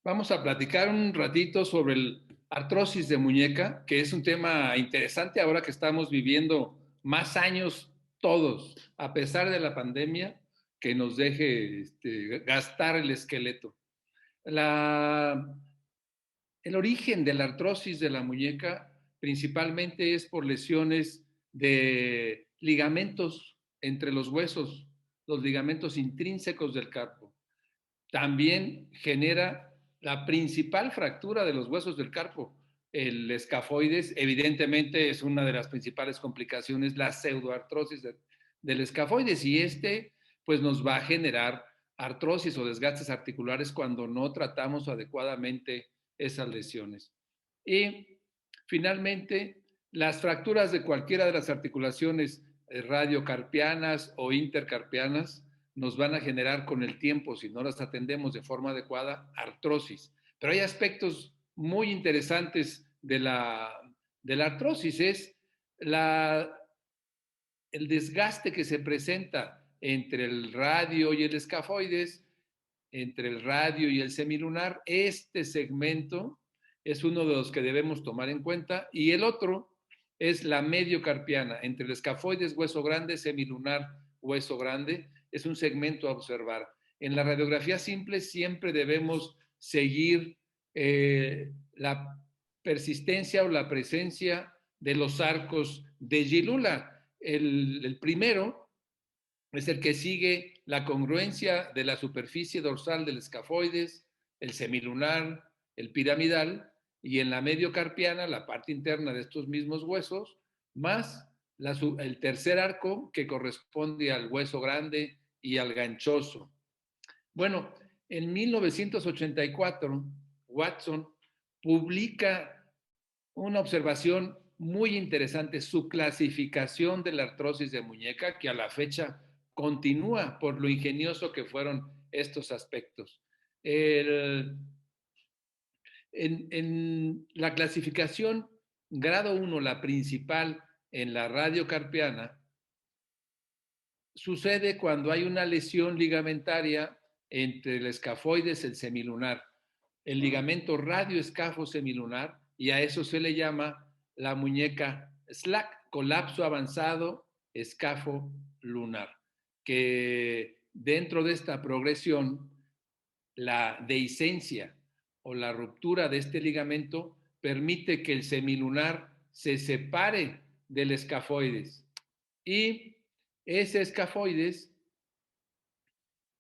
Vamos a platicar un ratito sobre el artrosis de muñeca, que es un tema interesante ahora que estamos viviendo más años todos, a pesar de la pandemia, que nos deje gastar el esqueleto. La, el origen de la artrosis de la muñeca principalmente es por lesiones de ligamentos entre los huesos, los ligamentos intrínsecos del carpo. También genera la principal fractura de los huesos del carpo. El escafoides, evidentemente, es una de las principales complicaciones, la pseudoartrosis del escafoides, y pues nos va a generar artrosis o desgastes articulares cuando no tratamos adecuadamente esas lesiones. Y finalmente, las fracturas de cualquiera de las articulaciones radiocarpianas o intercarpianas nos van a generar con el tiempo, si no las atendemos de forma adecuada, artrosis. Pero hay aspectos muy interesantes de la artrosis, es la, el desgaste que se presenta entre el radio y el escafoides, entre el radio y el semilunar. Este segmento es uno de los que debemos tomar en cuenta, y el otro es la mediocarpiana, entre el escafoides, hueso grande, semilunar, hueso grande, es un segmento a observar. En la radiografía simple siempre debemos seguir la persistencia o la presencia de los arcos de Gilula. El primero es el que sigue la congruencia de la superficie dorsal del escafoides, el semilunar, el piramidal, y en la mediocarpiana, la parte interna de estos mismos huesos, más el tercer arco que corresponde al hueso grande y al ganchoso. Bueno, en 1984, Watson publica una observación muy interesante, su clasificación de la artrosis de muñeca, que a la fecha continúa por lo ingenioso que fueron estos aspectos. El, en la clasificación grado 1, la principal en la radiocarpiana, sucede cuando hay una lesión ligamentaria entre el escafoides y el semilunar, el ligamento radioescafo semilunar, y a eso se le llama la muñeca SLAC, colapso avanzado escafo lunar, que dentro de esta progresión, la dehiscencia o la ruptura de este ligamento permite que el semilunar se separe del escafoides, y ese escafoides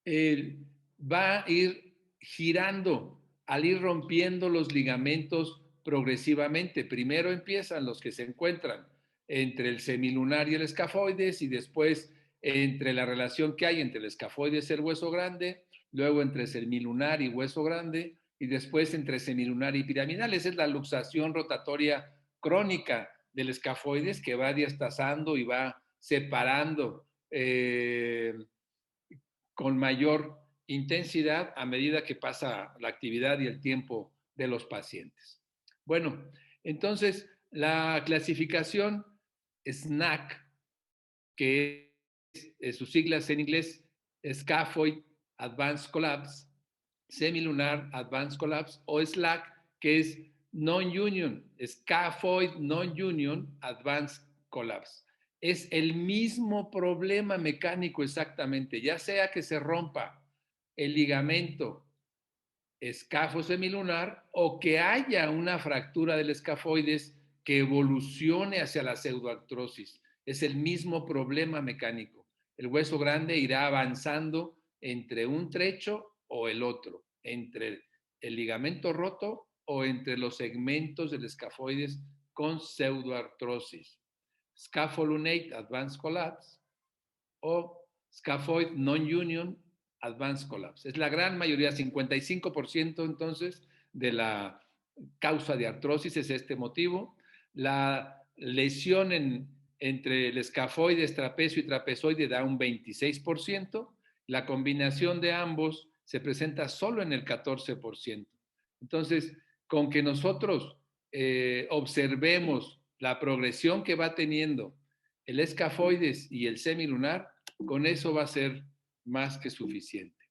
va a ir girando al ir rompiendo los ligamentos progresivamente. Primero empiezan los que se encuentran entre el semilunar y el escafoides, y después entre la relación que hay entre el escafoides y el hueso grande, luego entre semilunar y hueso grande, y después entre semilunar y piramidal. Esa es la luxación rotatoria crónica del escafoides, que va diastazando y va separando con mayor intensidad a medida que pasa la actividad y el tiempo de los pacientes. Bueno, entonces la clasificación SNAC, que es sus siglas en inglés, Scaphoid Advanced Collapse, Semilunar Advanced Collapse, o SLAC, que es Non-Union, Scaphoid Non-Union Advanced Collapse. Es el mismo problema mecánico exactamente, ya sea que se rompa el ligamento escafo semilunar o que haya una fractura del escafoides que evolucione hacia la pseudoartrosis. Es el mismo problema mecánico. El hueso grande irá avanzando entre un trecho o el otro, entre el ligamento roto o entre los segmentos del escafoides con pseudoartrosis. Scapholunate Advanced Collapse o Scaphoid Non-Union Advanced Collapse. Es la gran mayoría, 55% entonces, de la causa de artrosis es este motivo. La lesión entre el escafoides, trapecio y trapezoide da un 26%. La combinación de ambos se presenta solo en el 14%. Entonces, con que nosotros observemos la progresión que va teniendo el escafoides y el semilunar, con eso va a ser más que suficiente.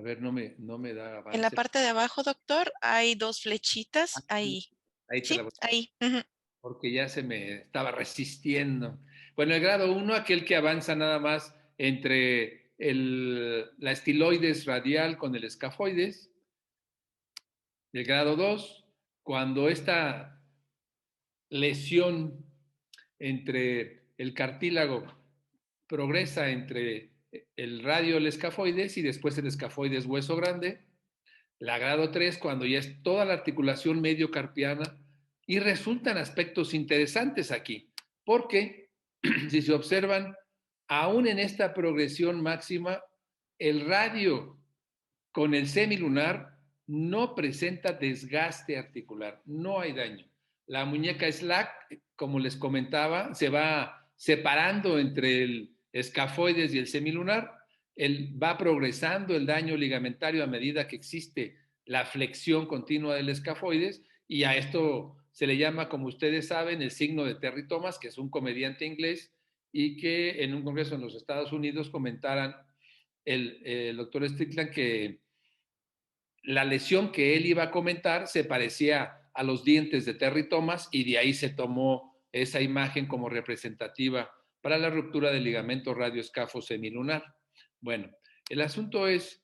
ver, no me da En la avance. parte de abajo, doctor, hay 2 Ah, flechitas sí, ahí. ahí te la Sí, voy, ahí. Ujú. porque ya se me estaba resistiendo. Bueno, el grado uno, aquel que avanza nada más entre la estiloides radial con el escafoides. El grado 2, cuando esta lesión entre el cartílago progresa entre el radio, el escafoides y después el escafoides hueso grande. La grado 3, cuando ya es toda la articulación mediocarpiana, y resultan aspectos interesantes aquí, porque si se observan, aún en esta progresión máxima, el radio con el semilunar no presenta desgaste articular, no hay daño. La muñeca slack, como les comentaba, se va separando entre el escafoides y el semilunar. Va progresando el daño ligamentario a medida que existe la flexión continua del escafoides, y a esto se le llama, como ustedes saben, el signo de Terry Thomas, que es un comediante inglés y que en un congreso en los Estados Unidos comentaran el doctor Strickland que la lesión que él iba a comentar se parecía a los dientes de Terry Thomas, y de ahí se tomó esa imagen como representativa para la ruptura del ligamento radioescafo semilunar. Bueno, el asunto es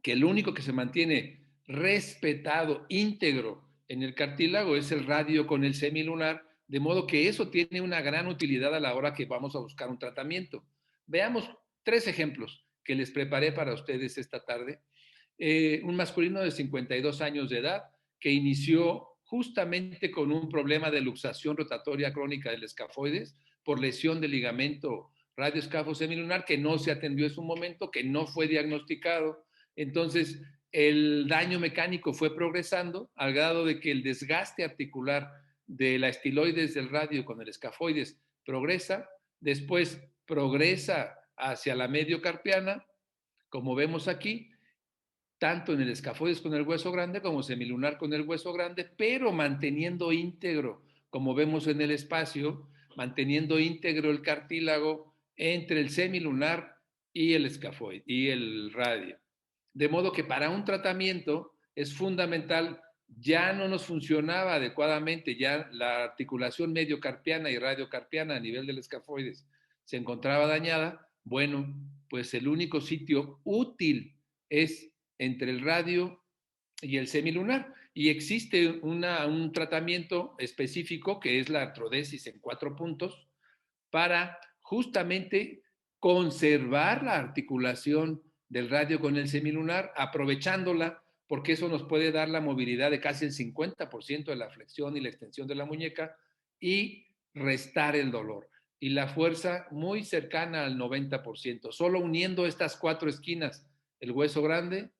que el único que se mantiene respetado, íntegro en el cartílago es el radio con el semilunar, de modo que eso tiene una gran utilidad a la hora que vamos a buscar un tratamiento. Veamos 3 ejemplos que les preparé para ustedes esta tarde. Un masculino de 52 años de edad que inició justamente con un problema de luxación rotatoria crónica del escafoides por lesión del ligamento radioescafo semilunar que no se atendió en su momento, que no fue diagnosticado. Entonces, el daño mecánico fue progresando al grado de que el desgaste articular de la estiloides del radio con el escafoides progresa, después progresa hacia la mediocarpiana, como vemos aquí, tanto en el escafoides con el hueso grande como semilunar con el hueso grande, pero manteniendo íntegro, como vemos en el espacio, manteniendo íntegro el cartílago entre el semilunar y el escafoide y el radio. De modo que para un tratamiento es fundamental, ya no nos funcionaba adecuadamente, ya la articulación mediocarpiana y radiocarpiana a nivel del escafoides se encontraba dañada. Bueno, pues el único sitio útil es entre el radio y el semilunar. Y existe un tratamiento específico que es la artrodesis en 4 puntos para justamente conservar la articulación del radio con el semilunar, aprovechándola, porque eso nos puede dar la movilidad de casi el 50% de la flexión y la extensión de la muñeca y restar el dolor. Y la fuerza muy cercana al 90%, solo uniendo estas 4 esquinas, el hueso grande,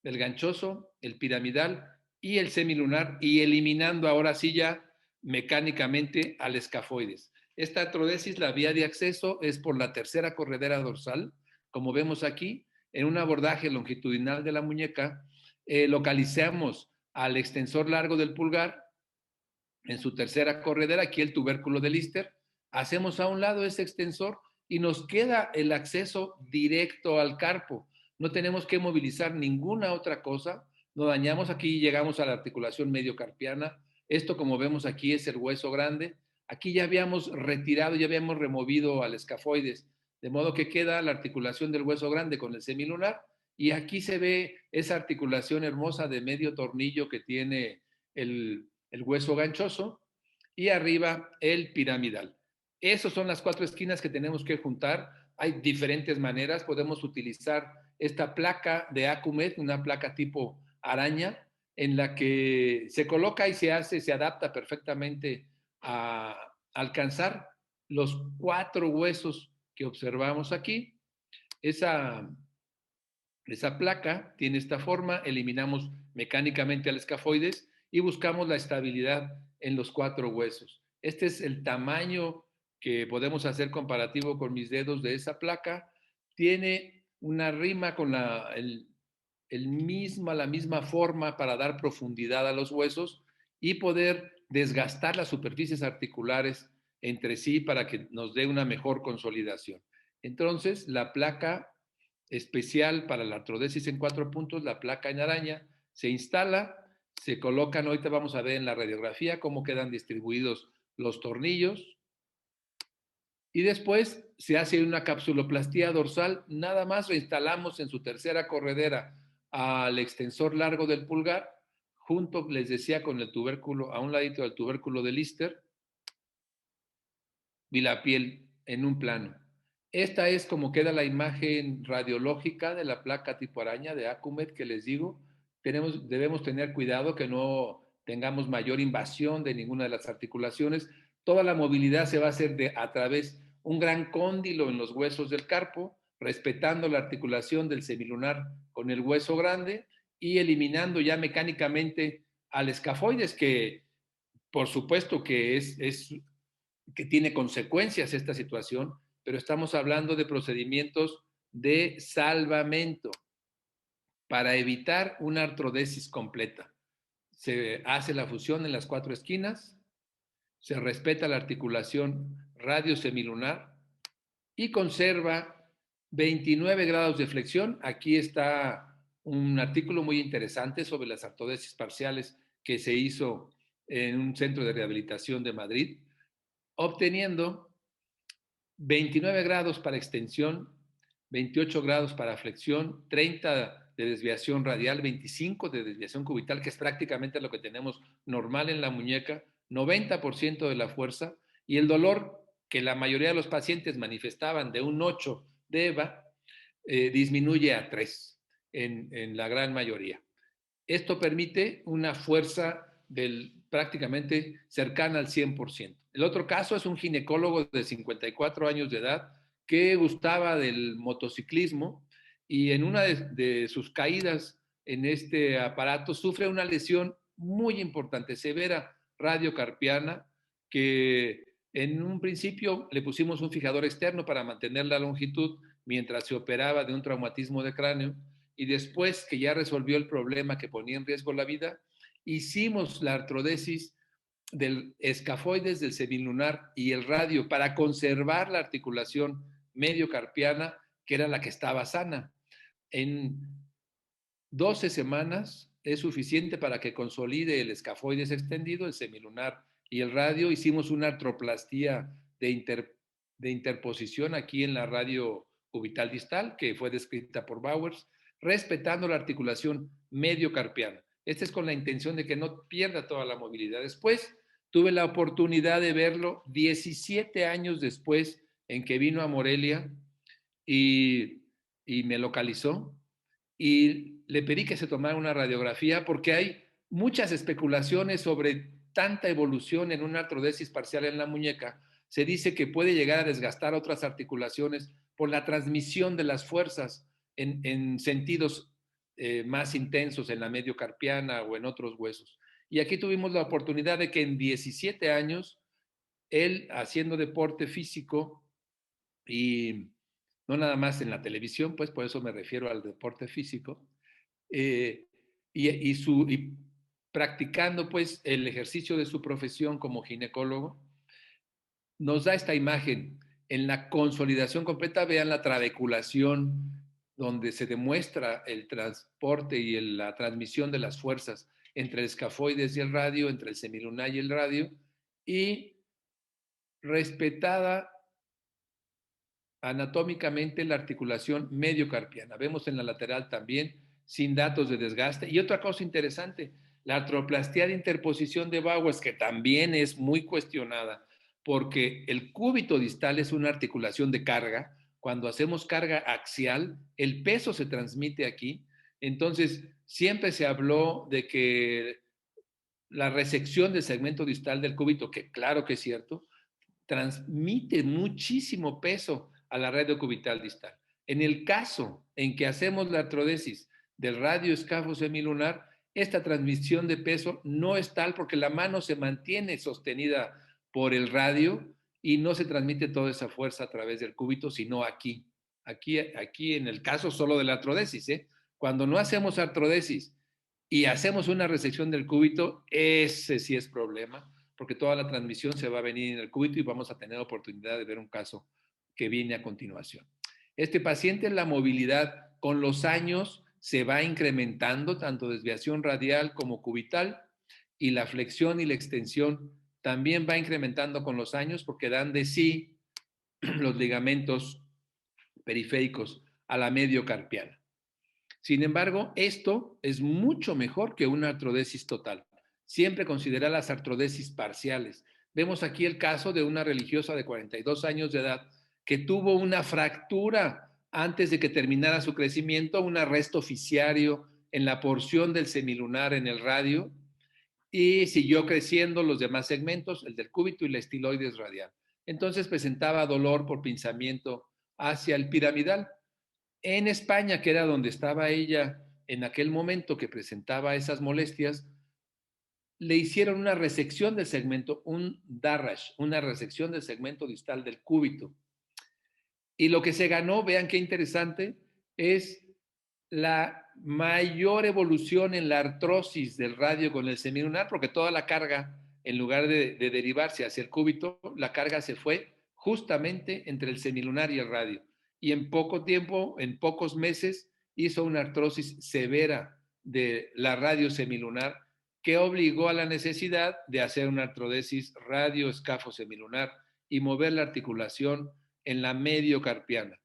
el ganchoso, el piramidal y el semilunar, y eliminando ahora sí ya mecánicamente al escafoides. Esta artrodesis, la vía de acceso es por la tercera corredera dorsal, como vemos aquí, en un abordaje longitudinal de la muñeca, localizamos al extensor largo del pulgar en su tercera corredera, aquí el tubérculo de Lister, hacemos a un lado ese extensor y nos queda el acceso directo al carpo. No tenemos que movilizar ninguna otra cosa, no dañamos aquí y llegamos a la articulación mediocarpiana. Esto, como vemos aquí, es el hueso grande. Aquí ya habíamos retirado, ya habíamos removido al escafoides, de modo que queda la articulación del hueso grande con el semilunar, y aquí se ve esa articulación hermosa de medio tornillo que tiene el hueso ganchoso, y arriba el piramidal. Esas son las 4 esquinas que tenemos que juntar. Hay diferentes maneras. Podemos utilizar esta placa de Acumed, una placa tipo araña, en la que se coloca y se adapta perfectamente a alcanzar los 4 huesos que observamos aquí. Esa placa tiene esta forma, eliminamos mecánicamente al escafoides y buscamos la estabilidad en los 4 huesos. Este es el tamaño que podemos hacer comparativo con mis dedos de esa placa. Tiene una rima con la misma forma para dar profundidad a los huesos y poder desgastar las superficies articulares entre sí para que nos dé una mejor consolidación. Entonces, la placa especial para la artrodesis en 4 puntos, la placa en araña, se instala, se colocan, ahorita vamos a ver en la radiografía cómo quedan distribuidos los tornillos, y después se hace una capsuloplastía dorsal, nada más reinstalamos en su tercera corredera al extensor largo del pulgar, junto, les decía, con el tubérculo, a un ladito del tubérculo de Lister, y la piel en un plano. Esta es como queda la imagen radiológica de la placa tipo araña de Acumed que les digo. Debemos tener cuidado que no tengamos mayor invasión de ninguna de las articulaciones. Toda la movilidad se va a hacer a través un gran cóndilo en los huesos del carpo, respetando la articulación del semilunar con el hueso grande y eliminando ya mecánicamente al escafoides, que por supuesto que que tiene consecuencias esta situación, pero estamos hablando de procedimientos de salvamento para evitar una artrodesis completa. Se hace la fusión en las 4 esquinas, se respeta la articulación radiosemilunar y conserva 29 grados de flexión. Aquí está un artículo muy interesante sobre las artrodesis parciales que se hizo en un centro de rehabilitación de Madrid, obteniendo 29 grados para extensión, 28 grados para flexión, 30 de desviación radial, 25 de desviación cubital, que es prácticamente lo que tenemos normal en la muñeca, 90% de la fuerza, y el dolor que la mayoría de los pacientes manifestaban de un 8 de EVA, disminuye a 3 en la gran mayoría. Esto permite una fuerza prácticamente cercana al 100%. El otro caso es un ginecólogo de 54 años de edad que gustaba del motociclismo y en una de sus caídas en este aparato sufre una lesión muy importante, severa radiocarpiana, que en un principio le pusimos un fijador externo para mantener la longitud mientras se operaba de un traumatismo de cráneo, y después que ya resolvió el problema que ponía en riesgo la vida, hicimos la artrodesis del escafoides del semilunar y el radio para conservar la articulación mediocarpiana, que era la que estaba sana. En 12 semanas es suficiente para que consolide el escafoides extendido, el semilunar y el radio. Hicimos una artroplastía de interposición aquí en la radio cubital distal, que fue descrita por Bowers, respetando la articulación mediocarpiana. Esta es con la intención de que no pierda toda la movilidad. Después tuve la oportunidad de verlo 17 años después en que vino a Morelia y, y me localizó y le pedí que se tomara una radiografía porque hay muchas especulaciones sobre tanta evolución en una artrodesis parcial en la muñeca. Se dice que puede llegar a desgastar otras articulaciones por la transmisión de las fuerzas en sentidos más intensos en la mediocarpiana o en otros huesos. Y aquí tuvimos la oportunidad de que en 17 años, él haciendo deporte físico y no nada más en la televisión, pues por eso me refiero al deporte físico, eh, y practicando pues el ejercicio de su profesión como ginecólogo, nos da esta imagen. En la consolidación completa, vean la trabeculación, donde se demuestra el transporte y la transmisión de las fuerzas entre el escafoides y el radio, entre el semilunar y el radio, y respetada anatómicamente la articulación mediocarpiana. Vemos en la lateral también, sin datos de desgaste. Y otra cosa interesante, la artroplastía de interposición de Bowers, que también es muy cuestionada, porque el cúbito distal es una articulación de carga. Cuando hacemos carga axial, el peso se transmite aquí. Entonces, siempre se habló de que la resección del segmento distal del cúbito, que claro que es cierto, transmite muchísimo peso a la radio cubital distal. En el caso en que hacemos la artrodesis del radio escafo semilunar, esta transmisión de peso no es tal porque la mano se mantiene sostenida por el radio y no se transmite toda esa fuerza a través del cúbito, sino aquí. Aquí en el caso solo de la artrodesis, ¿eh? Cuando no hacemos artrodesis y hacemos una resección del cúbito, ese sí es problema, porque toda la transmisión se va a venir en el cúbito y vamos a tener oportunidad de ver un caso que viene a continuación. Este paciente, la movilidad con los años se va incrementando, tanto desviación radial como cubital, y la flexión y la extensión también va incrementando con los años porque dan de sí los ligamentos periféricos a la mediocarpiana. Sin embargo, esto es mucho mejor que una artrodesis total. Siempre considera las artrodesis parciales. Vemos aquí el caso de una religiosa de 42 años de edad que tuvo una fractura antes de que terminara su crecimiento, un arresto oficiario en la porción del semilunar en el radio, y siguió creciendo los demás segmentos, el del cúbito y la estiloides radial. Entonces presentaba dolor por pinzamiento hacia el piramidal. En España, que era donde estaba ella en aquel momento que presentaba esas molestias, le hicieron una resección del segmento, un Darrash, una resección del segmento distal del cúbito. Y lo que se ganó, vean qué interesante, es la mayor evolución en la artrosis del radio con el semilunar, porque toda la carga, en lugar de derivarse hacia el cúbito, la carga se fue justamente entre el semilunar y el radio. Y en poco tiempo, en pocos meses, hizo una artrosis severa de la radio semilunar que obligó a la necesidad de hacer una artrodesis radio-escafo semilunar y mover la articulación en la mediocarpiana,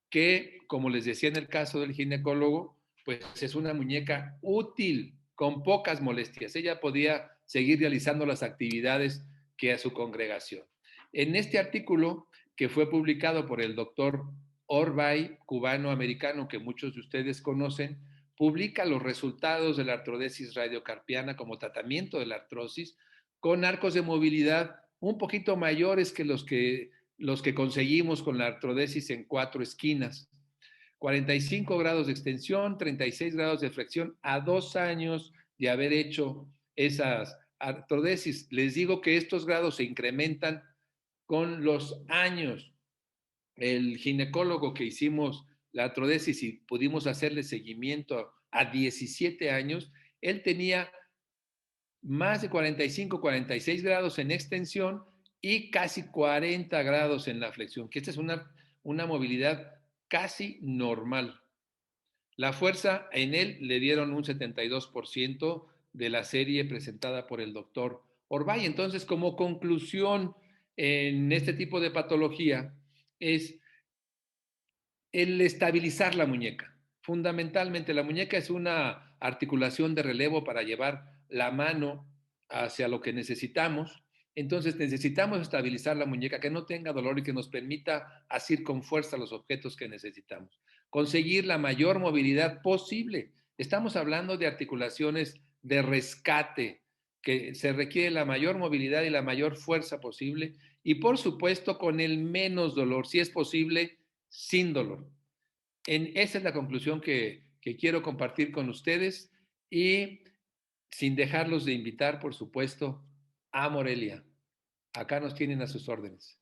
que, como les decía en el caso del ginecólogo, pues es una muñeca útil, con pocas molestias. Ella podía seguir realizando las actividades que a su congregación. En este artículo, que fue publicado por el doctor Orbay, cubano-americano, que muchos de ustedes conocen, publica los resultados de la artrodesis radiocarpiana como tratamiento de la artrosis con arcos de movilidad un poquito mayores que los que conseguimos con la artrodesis en 4 esquinas. 45 grados de extensión, 36 grados de flexión a 2 años de haber hecho esas artrodesis. Les digo que estos grados se incrementan con los años. El ginecólogo que hicimos la artrodesis y pudimos hacerle seguimiento a 17 años, él tenía más de 45, 46 grados en extensión y casi 40 grados en la flexión, que esta es una movilidad casi normal. La fuerza en él le dieron un 72% de la serie presentada por el doctor Orbay. Entonces, como conclusión en este tipo de patología es el estabilizar la muñeca. Fundamentalmente, la muñeca es una articulación de relevo para llevar la mano hacia lo que necesitamos. Entonces necesitamos estabilizar la muñeca, que no tenga dolor y que nos permita asir con fuerza los objetos que necesitamos. Conseguir la mayor movilidad posible. Estamos hablando de articulaciones de rescate, que se requiere la mayor movilidad y la mayor fuerza posible. Y por supuesto con el menos dolor, si es posible, sin dolor. Esa es la conclusión que quiero compartir con ustedes y sin dejarlos de invitar, por supuesto, a Morelia. Acá nos tienen a sus órdenes.